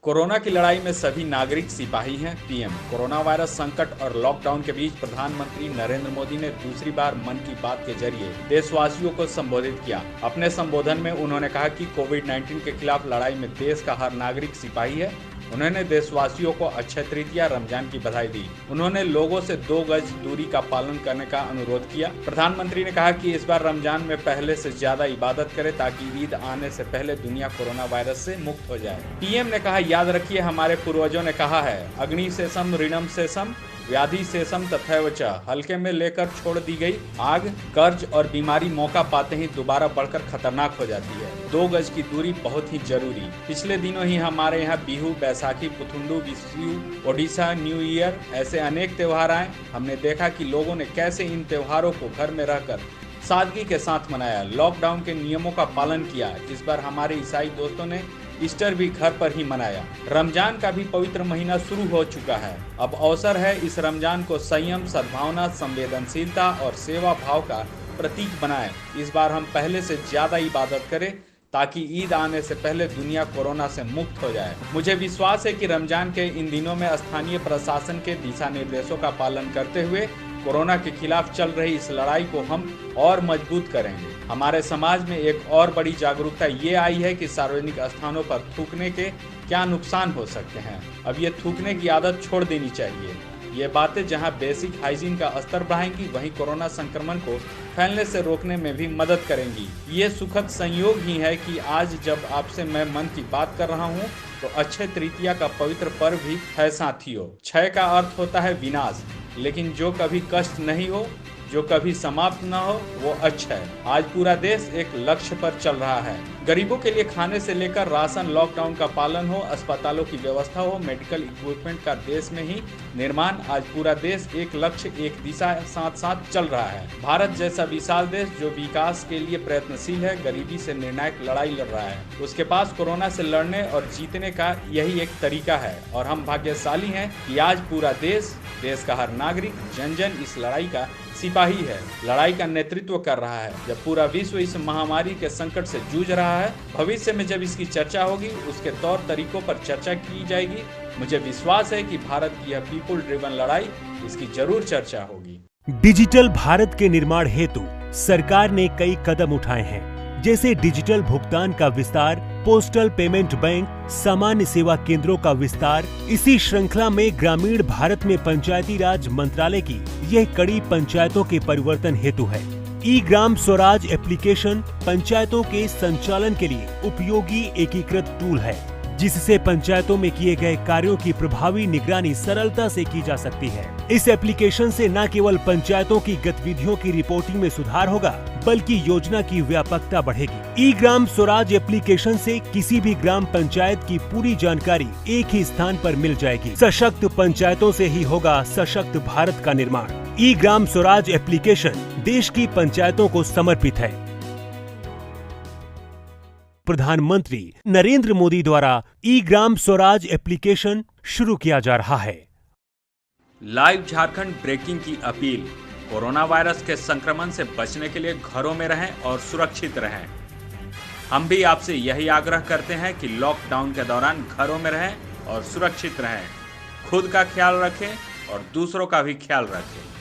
Corona की लड़ाई में सभी नागरिक सिपाही हैं। पीएम। कोरोना वायरस संकट और लॉकडाउन के बीच प्रधानमंत्री नरेंद्र मोदी ने दूसरी बार मन की बात के जरिए देशवासियों को संबोधित किया। अपने संबोधन में उन्होंने कहा कि कोविड-19 के खिलाफ लड़ाई में देश का हर नागरिक सिपाही है। उन्होंने देशवासियों को अक्षय तृतीया रमजान की बधाई दी। उन्होंने लोगों से 2 गज दूरी का पालन करने का अनुरोध किया। प्रधानमंत्री ने कहा कि इस बार रमजान में पहले से ज्यादा इबादत करें ताकि ईद आने से पहले दुनिया कोरोना वायरस से मुक्त हो जाए। पीएम ने कहा, याद रखिए हमारे पूर्वजों ने कहा है, अग्नि से सम ऋणम से सम व्याधि से सम तथैव च। हल्के में लेकर छोड़ दी गई आग, कर्ज और बीमारी मौका पाते ही दोबारा बढ़कर खतरनाक हो जाती है। 2 गज की दूरी बहुत ही जरूरी। पिछले दिनों ही हमारे यहाँ बिहू, बैसाखी, पुथुंडू, विशु, ओडिशा, न्यू ईयर ऐसे अनेक त्योहार आए। हमने देखा कि लोगों ने कैसे इन त्योहारों को घर में रहकर सादगी के साथ मनाया, लॉकडाउन के नियमों का पालन किया। इस बार हमारे ईसाई दोस्तों ने ईस्टर भी घर पर ही मनाया। रमजान का भी पवित्र महीना शुरू हो चुका है। अब अवसर है इस रमजान को संयम, सद्भावना, संवेदनशीलता और सेवा भाव का प्रतीक बनाएं। इस बार हम पहले से ज्यादा इबादत करें ताकि ईद आने से पहले दुनिया कोरोना से मुक्त हो जाए। मुझे विश्वास है कि रमजान के इन दिनों में स्थानीय प्रशासन के दिशा निर्देशों का पालन करते हुए कोरोना के खिलाफ चल रही इस लड़ाई को हम और मजबूत करेंगे। हमारे समाज में एक और बड़ी जागरूकता ये आई है कि सार्वजनिक स्थानों पर थूकने के क्या नुकसान हो सकते हैं। अब ये थूकने की आदत छोड़ देनी चाहिए। ये बातें जहां बेसिक हाइजीन का स्तर बढ़ाएंगी, वहीं कोरोना संक्रमण को फैलने से रोकने में भी मदद करेंगी। ये सुखद संयोग ही है कि आज जब आपसे मैं मन की बात कर रहा हूँ तो अक्षय तृतीया का पवित्र पर्व भी है साथियों। क्षय का अर्थ होता है विनाश, लेकिन जो कभी कष्ट नहीं हो, जो कभी समाप्त न हो, वो अच्छा है। आज पूरा देश एक लक्ष्य पर चल रहा है। गरीबों के लिए खाने से लेकर राशन, लॉकडाउन का पालन हो, अस्पतालों की व्यवस्था हो, मेडिकल इक्विपमेंट का देश में ही निर्माण। आज पूरा देश एक लक्ष्य, एक दिशा साथ साथ चल रहा है। भारत जैसा विशाल देश जो विकास के लिए प्रयत्नशील है, गरीबी से निर्णायक लड़ाई लड़ रहा है। उसके पास कोरोना से लड़ने और जीतने का यही एक तरीका है और हम भाग्यशाली हैं कि आज पूरा देश का हर नागरिक, जन जन इस लड़ाई का सिपाही है, लड़ाई का नेतृत्व कर रहा है। जब पूरा विश्व इस महामारी के संकट से जूझ रहा है, भविष्य में जब इसकी चर्चा होगी, उसके तौर तरीकों पर चर्चा की जाएगी। मुझे विश्वास है कि भारत की यह पीपुल ड्रिवन लड़ाई, इसकी जरूर चर्चा होगी। डिजिटल भारत के निर्माण हेतु सरकार ने कई कदम उठाए हैं, जैसे डिजिटल भुगतान का विस्तार, पोस्टल पेमेंट बैंक, सामान्य सेवा केंद्रों का विस्तार। इसी श्रृंखला में ग्रामीण भारत में पंचायती राज मंत्रालय की यह कड़ी पंचायतों के परिवर्तन हेतु है। ई ग्राम स्वराज एप्लीकेशन पंचायतों के संचालन के लिए उपयोगी एकीकृत टूल है, जिससे पंचायतों में किए गए कार्यों की प्रभावी निगरानी सरलता से की जा सकती है। इस एप्लीकेशन से न केवल पंचायतों की गतिविधियों की रिपोर्टिंग में सुधार होगा, बल्कि योजना की व्यापकता बढ़ेगी। ई ग्राम स्वराज एप्लीकेशन से किसी भी ग्राम पंचायत की पूरी जानकारी एक ही स्थान पर मिल जाएगी। सशक्त पंचायतों से ही होगा सशक्त भारत का निर्माण। ई ग्राम स्वराज एप्लीकेशन देश की पंचायतों को समर्पित है। प्रधानमंत्री नरेंद्र मोदी द्वारा ई ग्राम स्वराज एप्लीकेशन शुरू किया जा रहा है। लाइव झारखंड ब्रेकिंग की अपील। कोरोना वायरस के संक्रमण से बचने के लिए घरों में रहें और सुरक्षित रहें। हम भी आपसे यही आग्रह करते हैं कि लॉकडाउन के दौरान घरों में रहें और सुरक्षित रहें। खुद का ख्याल रखें और दूसरों का भी ख्याल रखें।